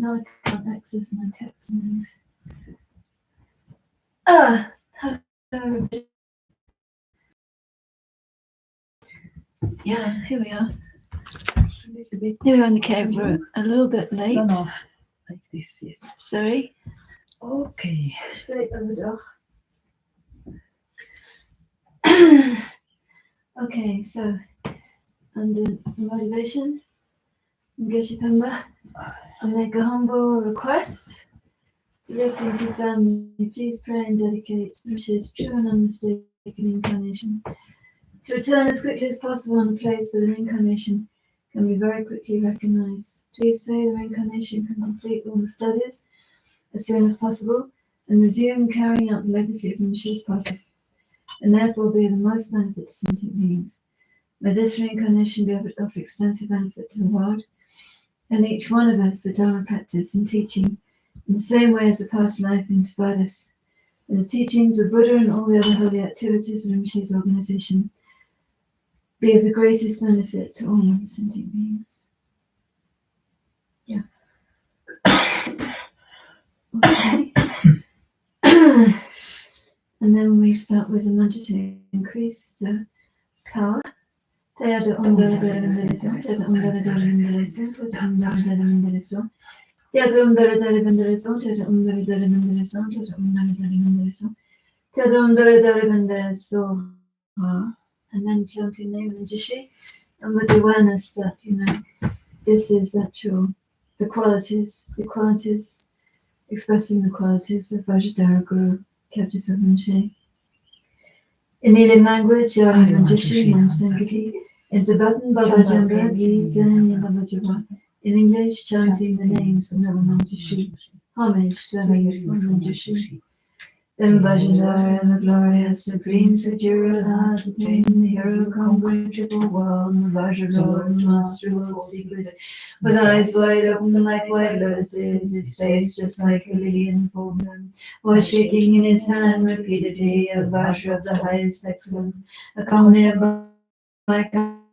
now I can't access my text and things. Hello. Yeah, here we are. Here we are in the cave. We're a little bit late. No, like this, yes. Sorry. Okay. Straight over the Okay, so under motivation, Geshe Pemba, I make a humble request to the Finzi family. Please pray and dedicate Rinpoche's true and unmistaken incarnation to return as quickly as possible in a place where the reincarnation can be very quickly recognized. Please pray the reincarnation can complete all the studies as soon as possible and resume carrying out the legacy of Rinpoche's possible, and therefore be of the most benefit to sentient beings. May this reincarnation be able to offer extensive benefit to the world and each one of us for Dharma practice and teaching in the same way as the past life inspired us. And the teachings of Buddha and all the other holy activities of Rinpoche's organization be of the greatest benefit to all living sentient beings. Yeah. Okay. And then we start with a mantra to increase the power. Teada umdara dara vindaraso, teada umdara dara vindaraso, teada umdara dara vindaraso, teada umdara dara vindaraso, teada umdara dara vindaraso, teada umdara dara vindaraso, teada umdara dara vindaraso. And then chanting name and Jishi, and with the awareness that, this is actual, the qualities, expressing the qualities of Vajradhara Guru, Kyabje Rinpoche. In Indian language, Yari Manjushi, Nam Sankati. In Tibetan, Baba Jamba, Gi, Zen, Yama Java. In English, chanting the names of Nava Manjushi. Homage to Nava Manjushi. Then Vajradhara, the glorious supreme Sajura, to tame the hero conquering triple world, the Vajra Lord, master of all secrets, with eyes wide open like white lotuses, his face just like a lily in full bloom, while shaking in his hand repeatedly a Vajra of the highest excellence, accompanied by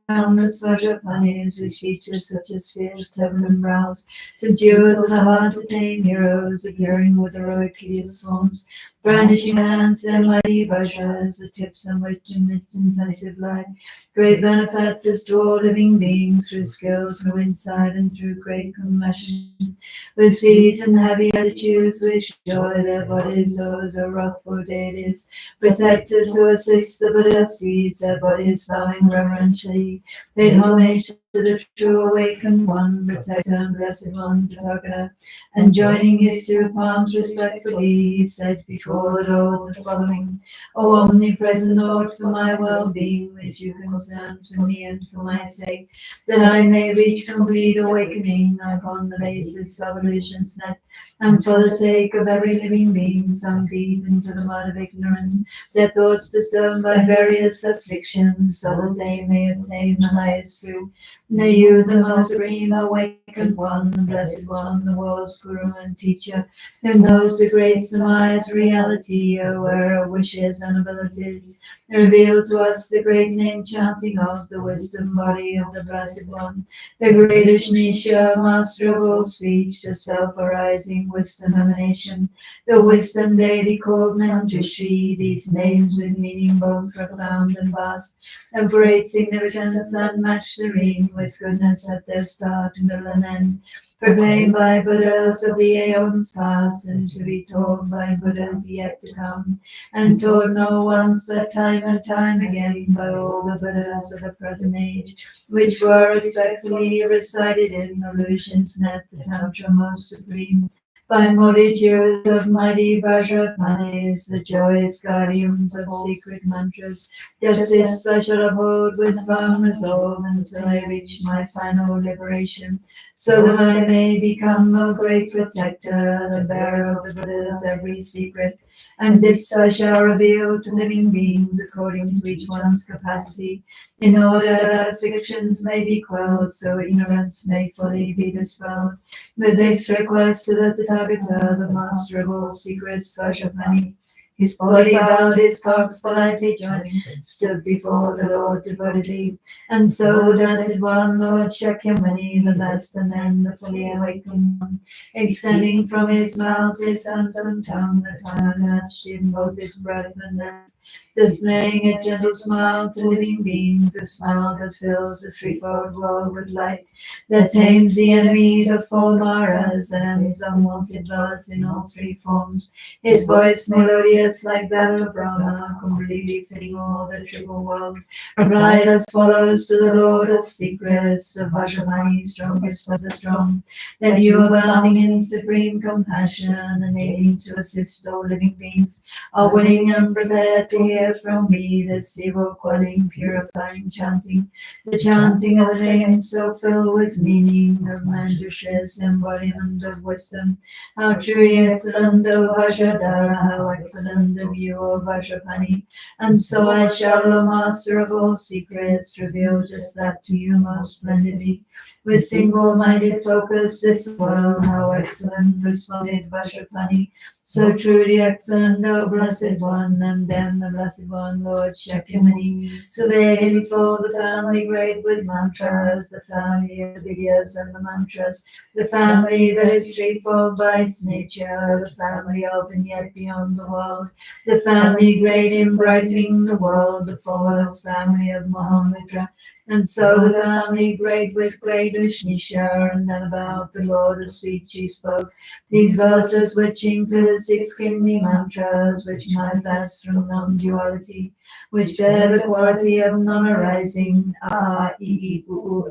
countless Vajrapanis, whose features such as fierce turban and brows, subdues the hard to tame heroes, appearing with heroic hideous forms, brandishing hands, their mighty Vajras, the tips on which emit incisive light, great benefactors to all living beings, through skill, through insight, and through great compassion, with peace and happy attitudes, with joy their bodies, those are wrathful deities, protectors who assist the Buddha seeds, their bodies bowing reverentially, paid homage to the true awakened one, protector and blessed one, Tathagata, and joining his two palms respectfully, he said before the Lord the following: O omnipresent Lord, for my well-being, which you concern to me and for my sake, that I may reach complete awakening upon the basis of illusion's net, and for the sake of every living being sunk deep into the mud of ignorance, their thoughts disturbed by various afflictions, so that they may obtain the highest truth. May you, the most supreme awakened one, the blessed one, the world's guru and teacher, who knows the great surmise reality, aware of wishes and abilities, reveal to us the great name chanting of the wisdom body of the blessed one, the great Ishnisha, master of all speech, the self-arising wisdom emanation, the wisdom deity called Namjushi, these names with meaning both profound and vast, of great significance unmatched serene, with goodness at their start, middle, and end, proclaimed by Buddhas of the aeons past, and to be taught by Buddhas yet to come, and taught no once but time and time again by all the Buddhas of the present age, which were respectfully recited in illusion's net, the Tantra most supreme, by multitudes of mighty Vajrapanis, the joyous guardians of secret mantras. Just this I shall uphold with firm resolve until I reach my final liberation, so that I may become a great protector, the bearer of the Buddha's every secret. And this I shall reveal to living beings according to each one's capacity, in order that afflictions may be quelled, so ignorance may fully be dispelled. With this request to the Tathagata, the master of all secrets, Vajrapani, His Body bowed, his palms politely joined, stood before the Lord devotedly. And so the Blessed One, Lord Shakyamuni, the best of men, the fully awakened one, extending from his mouth his handsome tongue, the tongue matched in both its breadth and length, displaying a gentle smile to living beings, a smile that fills the threefold world with light, that tames the enemy, the four maras, and ends unwanted birth in all three forms. His voice melodious like that of Brahma, completely filling all the triple world, replied as follows to the Lord of Secrets, the Vajramani, strongest of the strong, that you abounding in supreme compassion and aiming to assist all living beings, are willing and prepared to hear from me this evil quelling, purifying chanting, the chanting of the name so filled with meaning of Manjush's embodiment of wisdom. How truly excellent, O Vajradhara, how excellent the view of Vajrapani. And so I shall, O Master of all secrets, reveal just that to you most splendidly. With single-minded focus, this world, how excellent, responded Vajrapani. So truly excellent, O Blessed One, and then the Blessed One, Lord Shakyamuni, surveyed him for the family great with mantras, the family of the vidyas and the mantras, the family that is threefold by its nature, the family of and yet beyond the world, the family great in brightening the world, the foremost family of Mahamudra, and so the family great with great Ushnisha, and then about the Lord of speech he spoke these verses, which include 6 kingly mantras, which manifest from non-duality, which bear the quality of non-arising. A, I, U,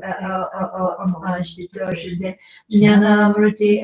Ashtitoshide, Jnana, Mriti,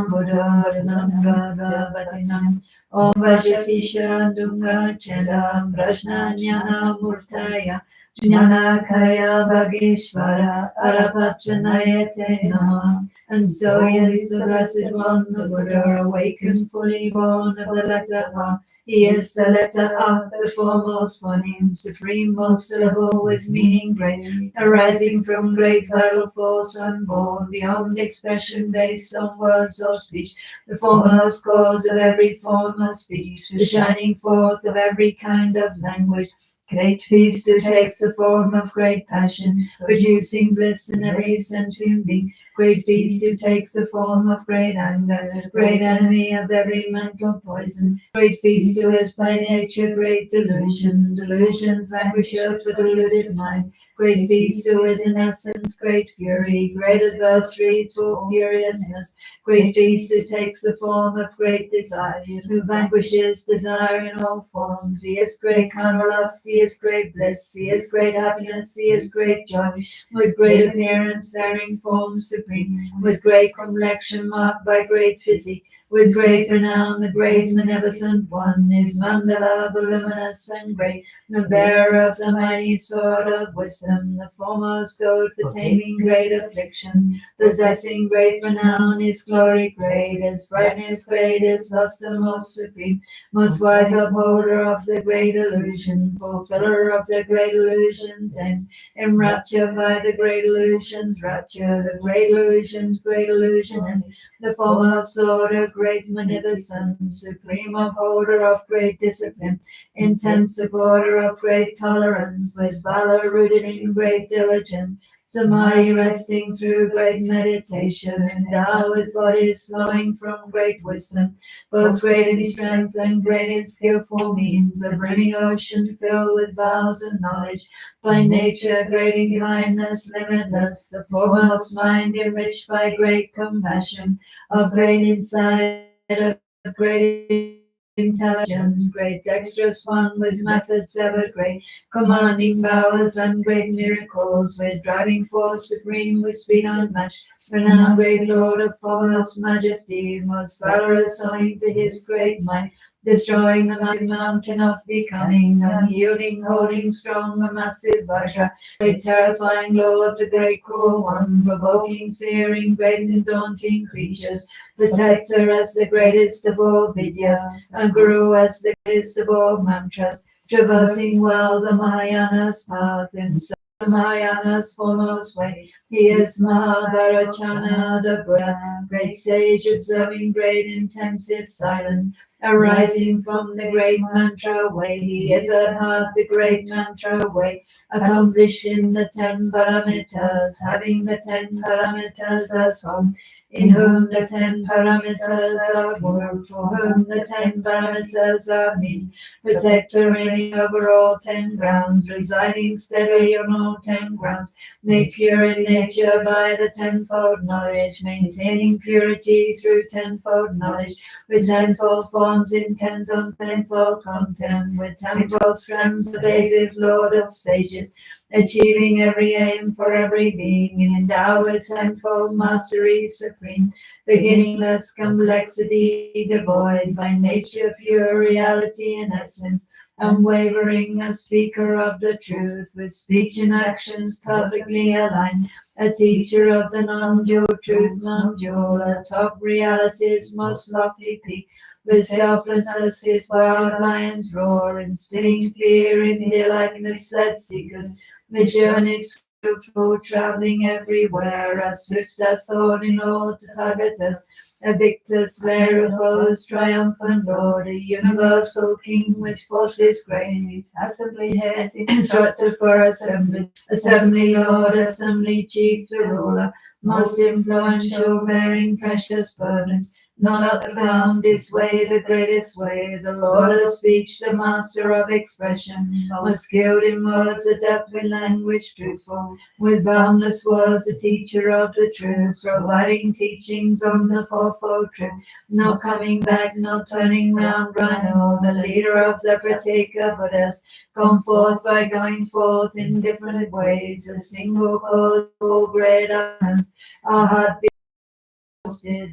Buddha, Vadanam, Vatinam, Om Vajatisha, Dunga, Chedam, Prashna, Jnana, Murtaya, Jnana, Kaya, Bhageshwara, Arapatsanayate Nama. And so he is the Blessed One, the Buddha, awakened, fully born of the letter A. He is the letter A, the foremost phoneme, supreme, most syllable with meaning great, arising from great vital force unborn, beyond expression based on words or speech, the foremost cause of every form of speech, the shining forth of every kind of language. Great peace who takes the form of great passion, producing bliss in every sentient being. Great feast who takes the form of great anger, great enemy of every mental poison. Great feast who is by nature great delusion, delusions languisher for deluded minds. Great feast who is in essence great fury, great adversary to all furiousness. Great feast who takes the form of great desire, who vanquishes desire in all forms. He is great carnal lust, he is great bliss, he is great happiness, he is great joy, with great appearance, bearing form supreme, with great complexion marked by great physique, with great renown, the great beneficent one is Mandala, voluminous and great, the bearer of the mighty sword of wisdom, the foremost goad for taming great afflictions, possessing great renown, his glory great, his brightness great, his luster most supreme, most wise upholder of the great illusion, fulfiller of the great illusions, and enraptured by the great illusions, rapture, the great illusions, great illusionist, the foremost Lord of great magnificence, supreme upholder of great discipline, intense supporter of great tolerance, with valor rooted in great diligence, samadhi resting through great meditation, endowed with bodies flowing from great wisdom, both great in strength and great in skillful means, a brimming ocean filled with vows and knowledge, by nature great in kindness limitless, the foremost mind enriched by great compassion, of great insight, of great intelligence, great dexterous one with methods ever great, commanding powers and great miracles, with driving force supreme, with speed unmatched, renowned great Lord of foremost majesty, most valorous owing to his great might, destroying the massive mountain of becoming, unyielding, holding strong, a massive Vajra, great terrifying Lord, the great cruel one, provoking fear in great and daunting creatures, protector as the greatest of all vidyas, and guru as the greatest of all mantras, traversing well the Mahayana's path, himself the Mahayana's foremost way. He is Mahavarachana, the Buddha, great sage observing great intensive silence, arising from the great mantra way. He is at heart the great mantra way, accomplished in the 10 paramitas, having the 10 paramitas as home, in whom the 10 paramitas are born, for whom the 10 paramitas are meet, protector reigning over all 10 grounds, residing steadily on all 10 grounds, made pure in nature by the tenfold knowledge, maintaining purity through tenfold knowledge, with tenfold forms intent on tenfold content, with tenfold strands pervasive Lord of sages, achieving every aim for every being, and endowed with tenfold mastery supreme, beginningless complexity devoid, by nature pure reality and essence, unwavering, a speaker of the truth, with speech and actions perfectly aligned, a teacher of the non-dual truth, non-dual, atop reality's most lofty peak, with selflessness his wild lions roar, instilling fear in the like misled seekers, the journey's skillful, traveling everywhere, as swift as thought in all to target us, a victor, slayer of foes, triumphant Lord, a universal King with forces great, assembly head, instructor for assembly, assembly Lord, assembly chief, the ruler, most influential, bearing precious burdens, not bound this way, the greatest way, the Lord of speech, the master of expression, most skilled in words, adept with language truthful, with boundless words, a teacher of the truth, providing teachings on the fourfold truth, no coming back, no turning round, Rhino, the leader of the partaker Buddhas, come forth by going forth in different ways, a single cause, all great islands, our heart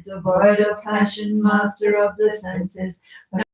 devoid of passion, master of the senses,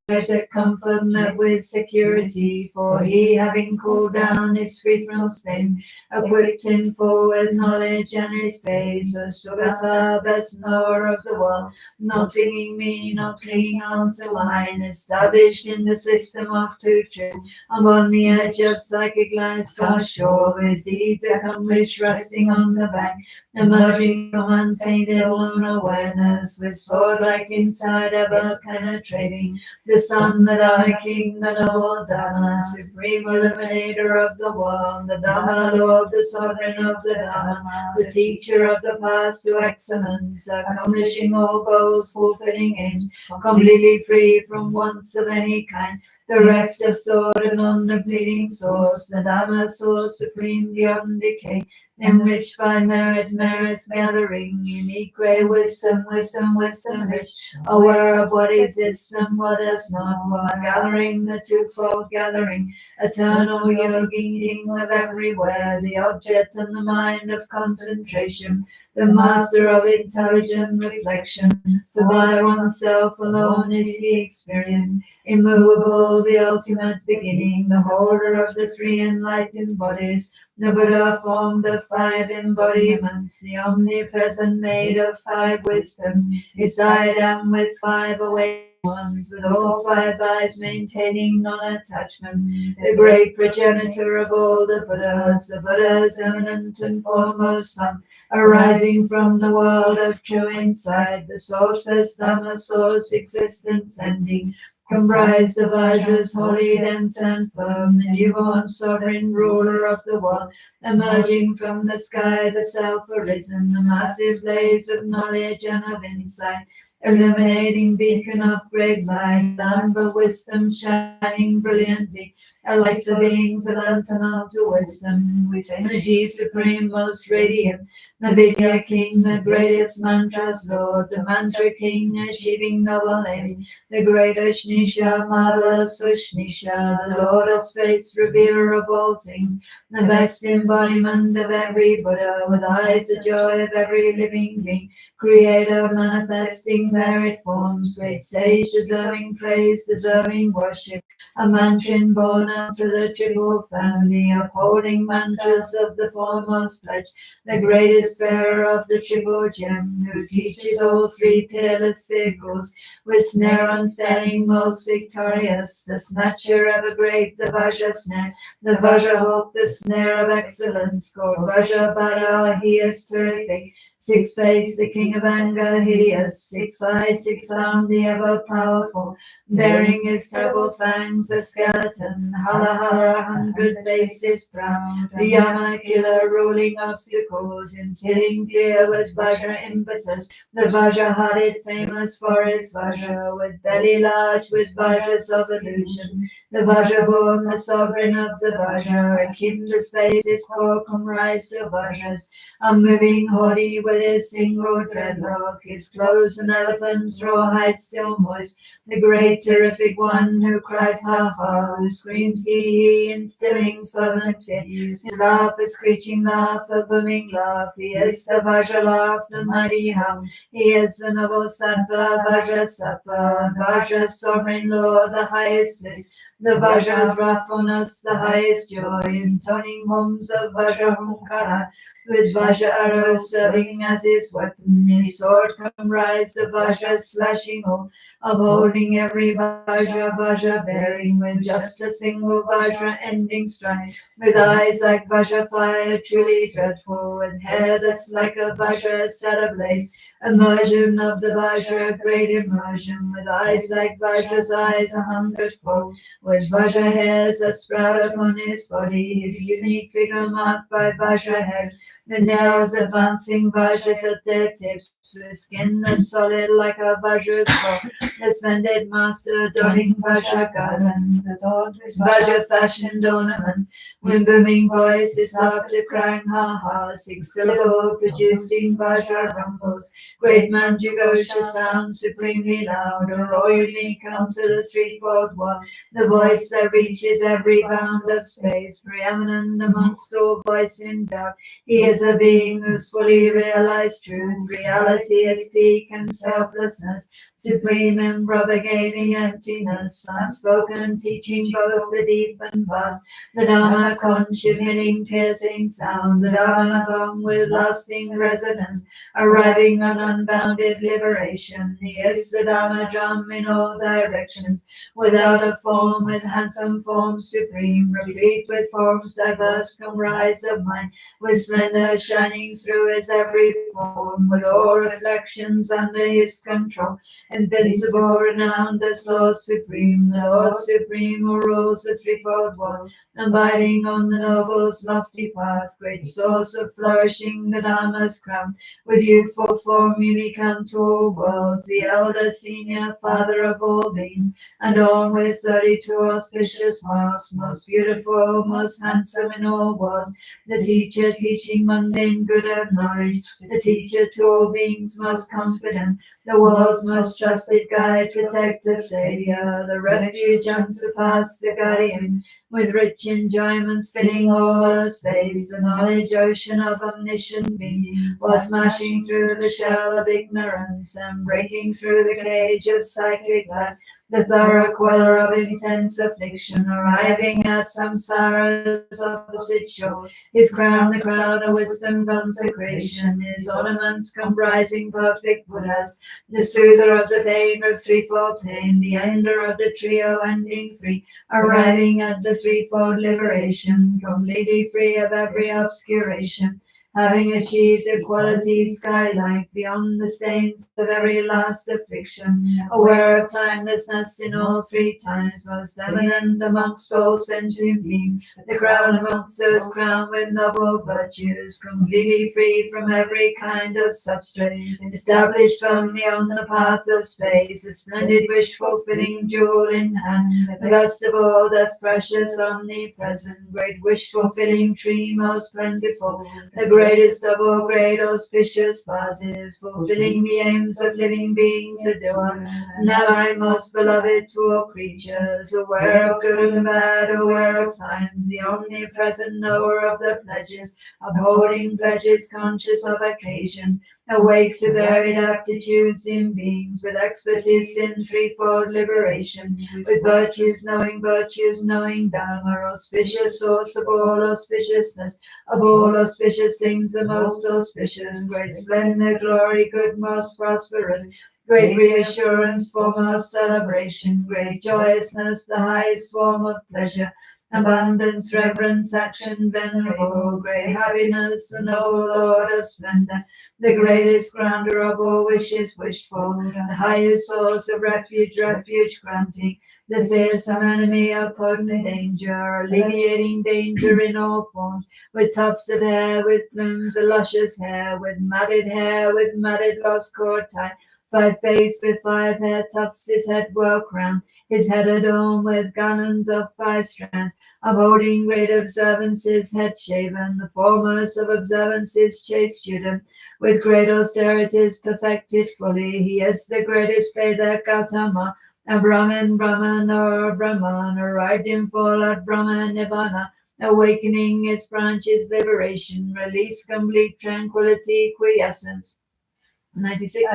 that comfort met with security, for he, having cooled down, is free from stains, equipped him full with knowledge and his face, a Sugata, best knower of the world, not thinking me, not clinging on to mine, established in the system of two truths, upon the edge of psychic life's far shore, his deeds accomplished, resting on the bank, emerging from untainted lone awareness, with sword-like inside ever penetrating, the Son, the Dharma King, the noble Dharma, supreme illuminator of the world, the Dharma Lord, the sovereign of the Dharma, the teacher of the path to excellence, accomplishing all goals, fulfilling aims, completely free from wants of any kind, bereft of thought and non-depleting source, the Dharma source supreme beyond decay, enriched by merit, merits gathering, unique way, wisdom, wisdom, wisdom rich, aware of what exists and what does not, while gathering the twofold gathering, eternal yogi, king of everywhere, the object and the mind of concentration, the master of intelligent reflection, for by oneself alone is he experienced, immovable, the ultimate beginning, the holder of the three enlightened bodies, the Buddha formed of 5 embodiments, the omnipresent made of 5 wisdoms, his diadem with 5 awake ones, with all 5 eyes maintaining non-attachment, the great progenitor of all the Buddha's eminent and foremost son, arising from the world of true insight, the sourceless Dhamma source existence ending, comprised of Vajras, holy, dense, and firm, the newborn sovereign ruler of the world, emerging from the sky, the self-arisen, the massive blaze of knowledge and of insight, illuminating beacon of great light, lamp of wisdom shining brilliantly, a light for beings and antidote to wisdom, with energy supreme, most radiant, the Vidya King, the greatest mantras Lord, the mantra King, achieving noble aims, the great Ushnisha, marvelous Ushnisha, the Lord of space, revealer of all things, the best embodiment of every Buddha, with eyes the joy of every living being, creator manifesting varied forms, great sage deserving praise, deserving worship, a mantrin born unto the triple family, upholding mantras of the foremost pledge, the greatest bearer of the triple gem, who teaches all 3 peerless vehicles, with snare unfailing, most victorious, the snatcher ever great, the Vajra snare, the Vajra hook, the snare of excellence, called Vajra Bara, he is terrific, Six-faced, the king of anger, hideous, six-eyed, six-armed, the ever-powerful, bearing his terrible fangs, the skeleton, Hala, 100 faces proud, the Yama killer, ruling obstacles, instilling fear with Vajra impetus, the Vajra-hearted, famous for his Vajra, with belly large, with Vajras of illusion, the Vajra-born, the sovereign of the Vajra, akin to space, his core comprised of Vajras, unmoving, haughty, with his single dreadlock, his clothes an elephant's rawhide still moist, the great terrific one who cries ha ha, who screams he, instilling fervent fear, his laugh a screeching laugh, a booming laugh, he is the Vajra laugh, the mighty hum, he is the noble Sattva, Vajra sovereign Lord, the highest bliss, the Vajra's wrathfulness, the highest joy, intoning hymns of Vajra Hunkara, with Vajra arrows serving as his weapon, his sword comprised of Vajra slashing home, upholding every Vajra bearing, with just a single Vajra ending strike, with eyes like Vajra fire, truly dreadful, with hair that's like a Vajra set ablaze, immersion of the Vajra, great immersion, with eyes like Vajra's eyes 100-fold, with Vajra hairs that sprout upon his body, his unique figure marked by Vajra hairs, the nails advancing Vajras at their tips, with skin that's solid like a Vajra's core, the splendid master donning Vajra garments, adorned with Vajra fashioned ornaments, with booming voice, his laughter crying ha ha, six-syllable producing Vajra rumbles, great Manjugosha sound supremely loud, a roar unique unto the threefold one, the voice that reaches every bound of space, preeminent amongst all voice in doubt. He is a being who's fully realized truth, reality, its peak and selflessness, supreme in propagating emptiness, unspoken, teaching both the deep and vast, the Dharma conch emitting piercing sound, the Dharma gong with lasting resonance, arriving on unbounded liberation. He is the Dharma drum in all directions, without a form, with handsome form supreme, replete with forms diverse, comprised of mind, with splendor shining through his every form, with all reflections under his control, invincible, renowned as Lord Supreme, the Lord Supreme who rules the threefold world, abiding on the noble's lofty path, great source of flourishing, the Dharma's crown, with youthful form unique unto all worlds, the elder, senior, father of all beings, adorned with 32 auspicious marks, most beautiful, most handsome in all worlds, the teacher teaching mundane good and knowledge, the teacher to all beings most confident, the world's most trusted guide, protector, savior, the refuge unsurpassed, the guardian, with rich enjoyments filling all of space, the knowledge ocean of omniscient beings, while smashing through the shell of ignorance and breaking through the cage of psychic life, the thorough queller of intense affliction, arriving at samsara's opposite shore, his crown the crown of wisdom consecration, his ornaments comprising perfect Buddhas, the soother of the pain of threefold pain, the ender of the trio ending free, arriving at the threefold liberation, completely free of every obscuration, having achieved equality sky-like beyond the stains of every last affliction, aware of timelessness in all three times, most eminent amongst all sentient beings, the crown amongst those crowned with noble virtues, completely free from every kind of substrate, established firmly on the path of space, a splendid wish-fulfilling jewel in hand, the best of all that's precious, omnipresent, great wish-fulfilling tree, most plentiful, the greatest of all great auspicious vases, fulfilling the aims of living beings, adore, an ally most beloved to all creatures, aware of good and bad, aware of times, the omnipresent knower of the pledges, upholding pledges, conscious of occasions, awake to varied aptitudes in beings, with expertise in threefold liberation, with virtues knowing Dharma, auspicious source of all auspiciousness, of all auspicious things the most auspicious, great splendor, glory, good, most prosperous, great reassurance, foremost celebration, great joyousness, the highest form of pleasure, abundance, reverence, action, venerable, great happiness, the noble Lord of splendor, the greatest grounder of all wishes wished for, the highest source of refuge, refuge granting, the fearsome enemy of potent danger, alleviating danger in all forms, with tufted hair, with plumes of luscious hair, with matted lost cord tie, 5 face with 5 hair tufts, his head well crowned, his head adorned with garlands of 5 strands, upholding great observances, head shaven, the foremost of observances, chaste student, with great austerities perfected fully. He is the greatest Veda Gautama, a Brahman or Brahman, arrived in full at Brahman Nirvana, awakening its branches, liberation, release, complete tranquility, quiescence. 96.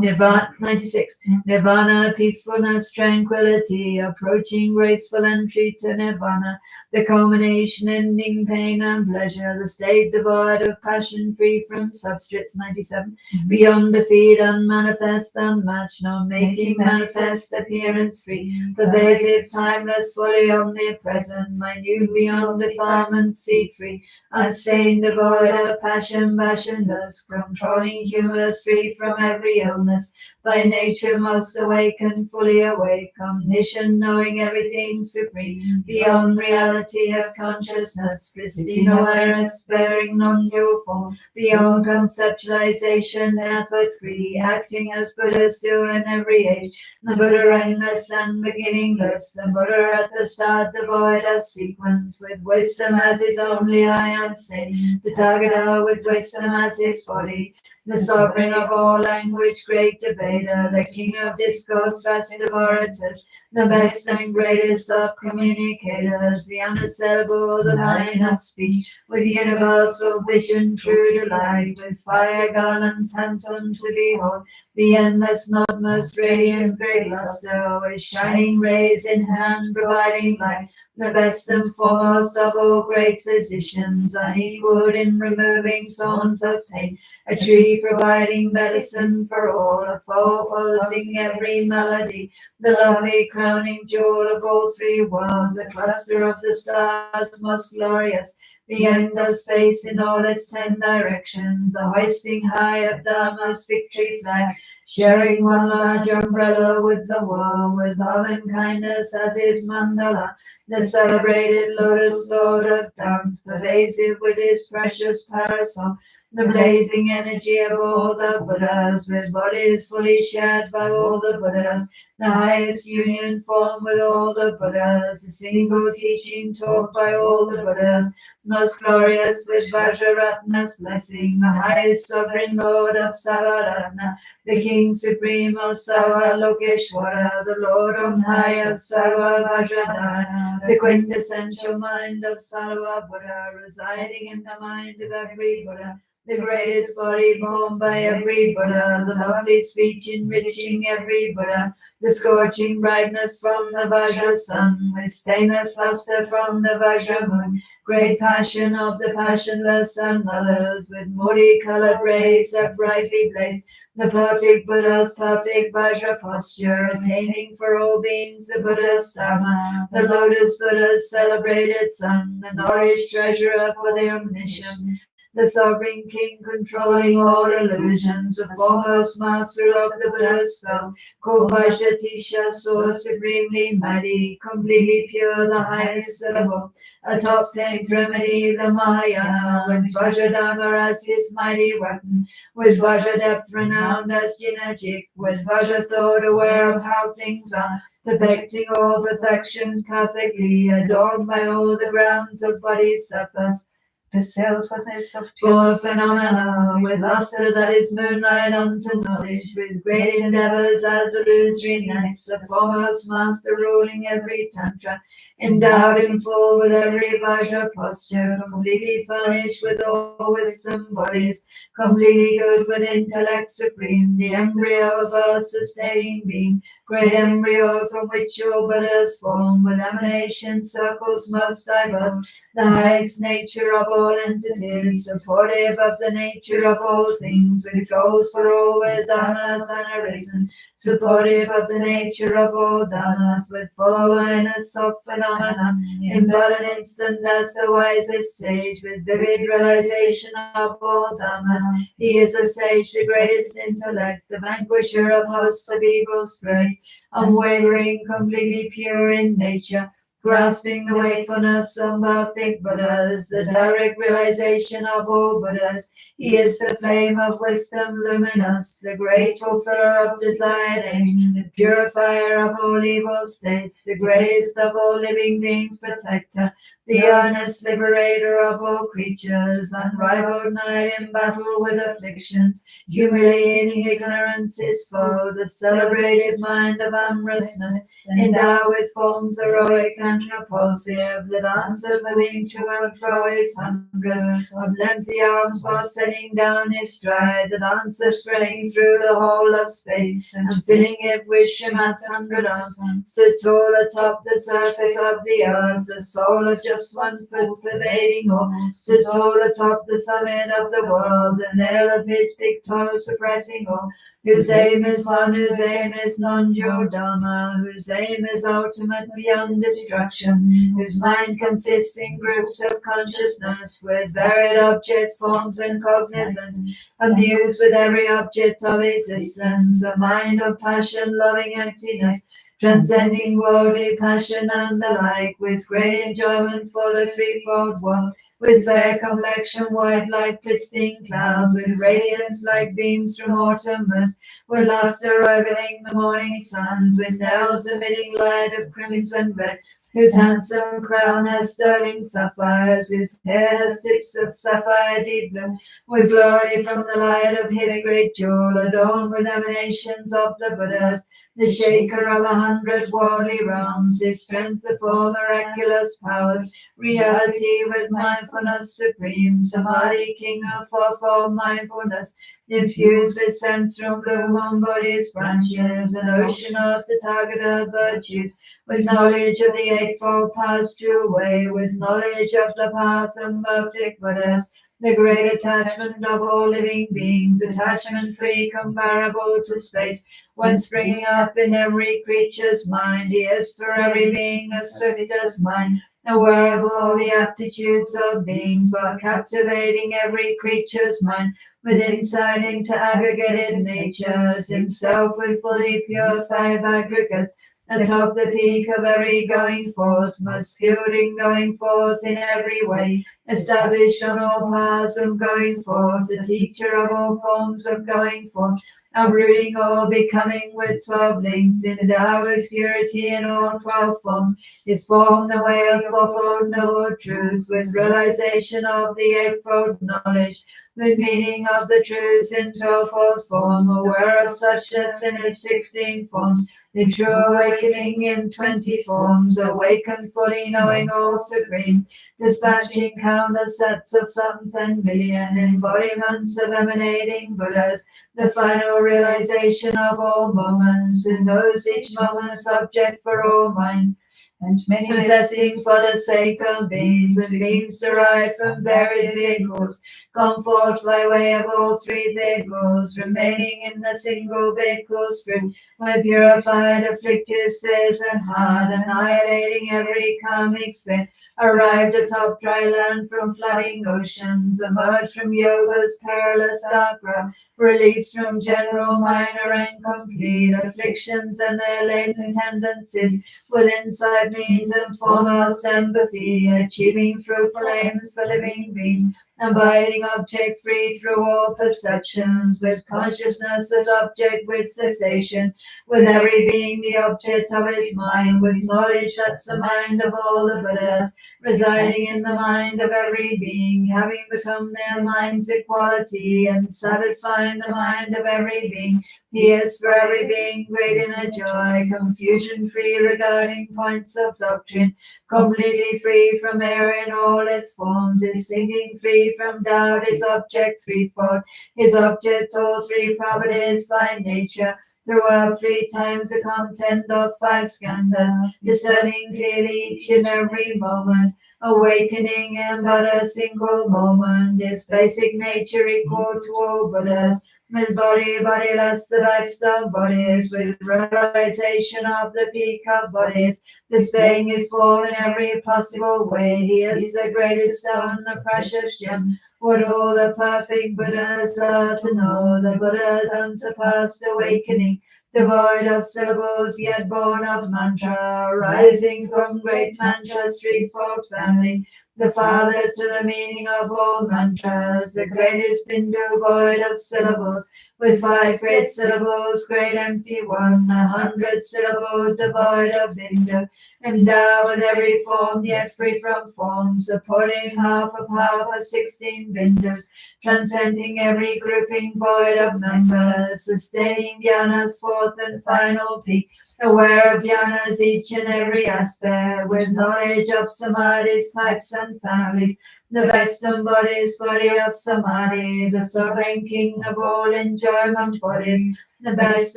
Nirvana, 96. Nirvana, peacefulness, tranquility, approaching graceful entry to Nirvana, the culmination, ending pain and pleasure, the state devoid of passion, free from substrates. 97. Beyond defeat, unmanifest, unmatched, no making manifest, appearance free, pervasive, timeless, fully omnipresent, minute, beyond defilement, seed free, unstained, devoid of passion, passionless, controlling humors, free from every illness, by nature most awakened, fully awake, omniscient, knowing everything supreme, beyond reality as consciousness, pristine awareness, bearing non-dual form, beyond conceptualization, effort-free, acting as Buddhas do in every age, the Buddha endless and beginningless, the Buddha at the start, devoid of sequence, with wisdom as his only eye unseen, the Tathagata with wisdom as his body, the sovereign of all language, great debater, the king of discourse, best of orators, the best and greatest of communicators, the unassailable, the lion of speech, with universal vision, true delight, with fire garlands handsome to behold, the endless, not most radiant, great luster, with shining rays in hand, providing light, the best and foremost of all great physicians, unequaled in removing thorns of pain, a tree providing medicine for all, a foe opposing every malady, the lovely crowning jewel of all 3 worlds, a cluster of the stars most glorious, the end of space in all its 10 directions, the hoisting high of Dharma's victory flag, sharing one large umbrella with the world, with love and kindness as his mandala, the celebrated lotus lord of dance, pervasive with his precious parasol, the blazing energy of all the Buddhas, with bodies fully shared by all the Buddhas, the highest union formed with all the Buddhas, a single teaching taught by all the Buddhas, most glorious with Vajraratna's blessing, the highest sovereign lord of Savaratna, the king supreme of Sarva Lokeshwara, the Lord on high of Sarva Vajradhara, the quintessential mind of Sarva Buddha, residing in the mind of every Buddha, the greatest body born by every Buddha, the lovely speech enriching every Buddha, the scorching brightness from the Vajra sun, with stainless luster from the Vajra moon, great passion of the passionless and others, with multicolored rays that brightly blaze, the perfect Buddha's perfect Vajra posture, attaining for all beings the Buddha's Dharma, the lotus Buddha's celebrated son, the knowledge treasurer for the omniscient, the sovereign king controlling all illusions, the foremost master of the Buddha's spells, called Vajratisha, sword supremely mighty, completely pure, the highest syllable, a top-thing remedy, the Mahayana, with Vajradharma as his mighty weapon, with Vajra depth renowned as Jinajik, with Vajra thought aware of how things are, perfecting all perfections perfectly, adorned by all the grounds of bodhisattvas, the selflessness of pure phenomena, with luster that is moonlight unto knowledge, with great endeavors as illusory nets, the foremost master ruling every tantra, endowed in full with every Vajra posture, completely furnished with all wisdom bodies, completely good with intellect supreme, the embryo of all sustaining beings, great embryo from which all Buddhas form, with emanation circles most diverse, the highest nature of all entities, supportive of the nature of all things, which goes for all where dharmas are arisen, supportive of the nature of all dhammas, with full awareness of phenomena, in but an instant as the wisest sage, with vivid realization of all dhammas. He is a sage, the greatest intellect, the vanquisher of hosts of evil spirits, unwavering, completely pure in nature, grasping the wakefulness of perfect Buddhas, the direct realization of all Buddhas. He is the flame of wisdom luminous, the great fulfiller of desired aims, the purifier of all evil states, the greatest of all living beings, protector, the earnest liberator of all creatures, unrivaled knight in battle with afflictions, humiliating ignorance his foe, the celebrated mind of amorousness, endowed with forms heroic and repulsive, the dancer moving to and fro his hundreds of lengthy arms while setting down his stride, the dancer spreading through the whole of space and filling it with Shrimat's 100 arms, stood tall atop the surface of the earth, the soul of just one foot pervading all, stood tall atop the summit of the world, the nail of his big toe suppressing all, whose aim is one, whose aim is non-dual Dharma, whose aim is ultimate beyond destruction, whose mind consists in groups of consciousness with varied objects, forms and cognizance, amused with every object of existence, a mind of passion, loving emptiness, transcending worldly passion and the like, with great enjoyment for the threefold one, with fair complexion white like pristine clouds, with radiance like beams from autumn mirth, with lustre rivaling the morning suns, with nails emitting light of crimson red, whose handsome crown has sterling sapphires, whose hair has tips of sapphire deep blue, with glory from the light of his great jewel, adorned with emanations of the Buddhas, the shaker of 100 worldly realms, his strength the four miraculous powers, reality with mindfulness supreme, samadhi king of fourfold mindfulness, infused with sense from bloom on Bodhi's branches, an ocean of the Tathagata virtues, with knowledge of the eightfold paths true way, with knowledge of the path and perfect Buddhas, the great attachment of all living beings, attachment free, comparable to space, when springing up in every creature's mind, he is for every being as swift as mind, aware of all the aptitudes of beings, while captivating every creature's mind, with insight into aggregated natures, himself with fully purified aggregates, atop the peak of every going forth, most skilled in going forth in every way, established on all paths of going forth, the teacher of all forms of going forth, uprooting all, becoming with 12 links, endowed with purity in all 12 forms, is formed the way of fourfold noble truths, with realization of the eightfold knowledge, with meaning of the truths in 12-fold form, aware of suchness in its 16 forms, the true awakening in 20 forms, awakened fully knowing all supreme, dispatching countless sets of some 10 billion embodiments of emanating Buddhas, the final realization of all moments, who knows each moment subject for all minds, and manifesting for the sake of beings, with beings derived from varied vehicles, gone forth by way of all three vehicles, remaining in the single vehicle spirit, with purified afflicted spirits and heart, annihilating every karmic spirit, arrived atop dry land from flooding oceans, emerged from yoga's perilous dark road, released from general, minor, and complete afflictions and their latent tendencies, with insight, means, and foremost empathy, achieving fruitful aims for living beings, abiding object free through all perceptions, with consciousness as object with cessation, with every being the object of his mind, with knowledge that's the mind of all the Buddhas, residing in the mind of every being, having become their mind's equality, and satisfying the mind of every being. He is for every being great inner joy, confusion-free regarding points of doctrine, completely free from error in all its forms, is sinking free from doubt, his object threefold, his object all three properties by nature, throughout 3 times the content of 5 skandhas, discerning clearly each and every moment, awakening in but a single moment, his basic nature equal to all Buddhas, with body, bodiless, the best of bodies, with realization of the peak of bodies, displaying his form in every possible way. He is the greatest stone, the precious gem. What all the perfect Buddhas are to know, the Buddha's unsurpassed awakening, devoid of syllables, yet born of mantra, rising from great mantra's threefold family, the father to the meaning of all mantras, the greatest Bindu, void of syllables, with 5 great syllables, great empty one, 100 syllables, devoid of Bindu, endowed with every form, yet free from forms, supporting half of 16 Bindus, transcending every grouping, void of members, sustaining Dhyana's fourth and final peak, aware of Dhyana's each and every aspect, with knowledge of Samadhi's types and families, the best embodies body of Samadhi, the sovereign king of all enjoyment bodies, the best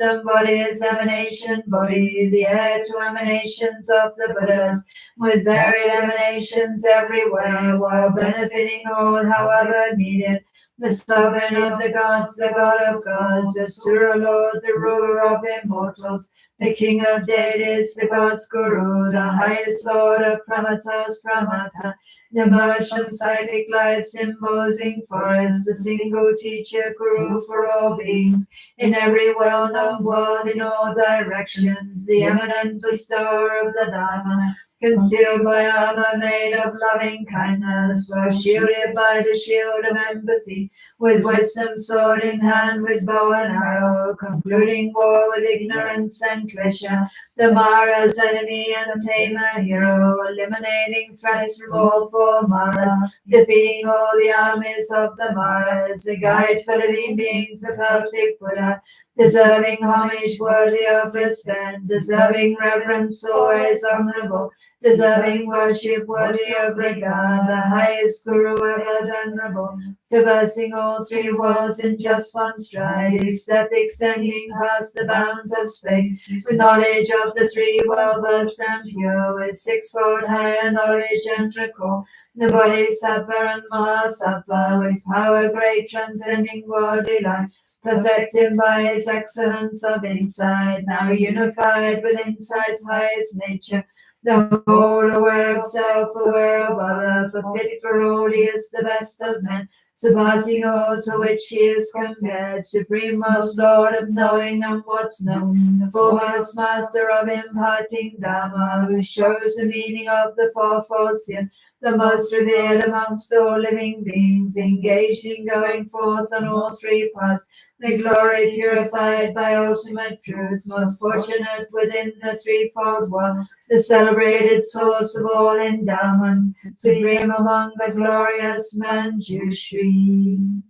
embodies emanation body, the heir to emanations of the Buddhas, with varied emanations everywhere, while benefiting all however needed. The sovereign of the gods, the god of gods, the Sura Lord, the ruler of immortals, the king of deities, the god's guru, the highest lord of Pramatas, Pramata, the emerged from psychic life symbolizing forest, the single teacher, guru for all beings, in every well-known world, in all directions, the eminent bestower of the Dharma, concealed by armor made of loving kindness, or shielded by the shield of empathy, with wisdom sword in hand, with bow and arrow, concluding war with ignorance and klesha, the Mara's enemy and tamer hero, eliminating threats from all 4 Maras, defeating all the armies of the Maras, the guide for living beings, the perfect Buddha, deserving homage, worthy of respect, deserving reverence, always honorable, deserving worship, worthy of regard, the highest guru ever venerable, traversing all 3 worlds in just one stride, his step extending past the bounds of space, with knowledge of the 3 well-versed and pure, with 6-fold higher knowledge and recall, the Bodhisattva and Mahasattva, with power great transcending worldly life, perfected by his excellence of insight, now unified with insight's highest nature, the whole aware of self, aware of other, for fit for all he is the best of men, surpassing all to which he is compared, supreme most lord of knowing and what's known, the foremost master of imparting Dharma, who shows the meaning of the fourfold sin, the most revered amongst all living beings, engaged in going forth on all 3 paths, the glory purified by ultimate truth, most fortunate within the threefold world, the celebrated source of all endowments, supreme among the glorious Manjushri.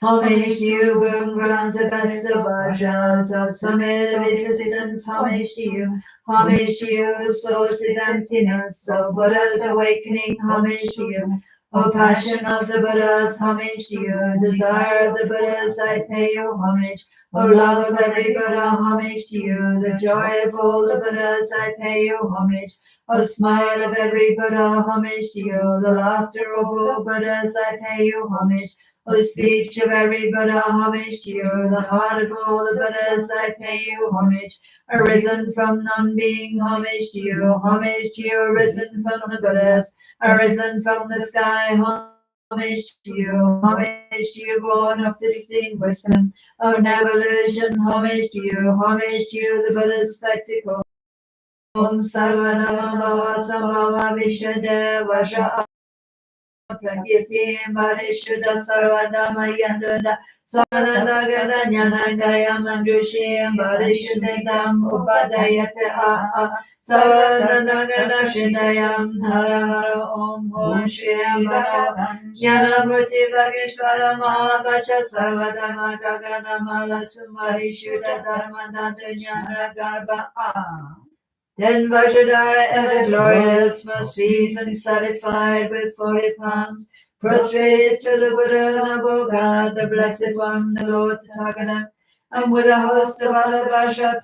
Homage to you will grant the best of Vajras, of summit of existence, homage to you. Homage to you, source is emptiness, O Buddha's awakening, homage to you. O passion of the Buddhas, homage to you. Desire of the Buddhas, I pay you homage. O love of every Buddha, homage to you. The joy of all the Buddhas, I pay you homage. O smile of every Buddha, homage to you. The laughter of all Buddhas, I pay you homage. O speech of every Buddha, homage to you. The heart of all the Buddhas, I pay you homage. Arisen from non-being, homage to you. Homage to you, arisen from the Buddhas. Arisen from the sky, homage to you. Homage to you, born of pristine wisdom. O never-illusion, homage to you. Homage to you, the Buddha's spectacle. Om Sarvanama Bhava Sambhava Vishadeva Sha'a Prakyati Varishuddha Sarvadama Yandada Sarvada Gadanyana Gaya Manjushi Varishuddham Upadayate Aha Sarvada Gadashidayam Hara Hara Om Om Shri Amaro Jnana Murti Bhageshwara Mahavacha Sarvadama Gagana Mala Sumari Shuddha Dharma Dada Jnana Garbha Ah. Then Vajradhara, ever glorious, most pleased and satisfied with 40 palms, prostrated to the Buddha, noble God, the Blessed One, the Lord Tathagata, and with a host of other Vajrapanis,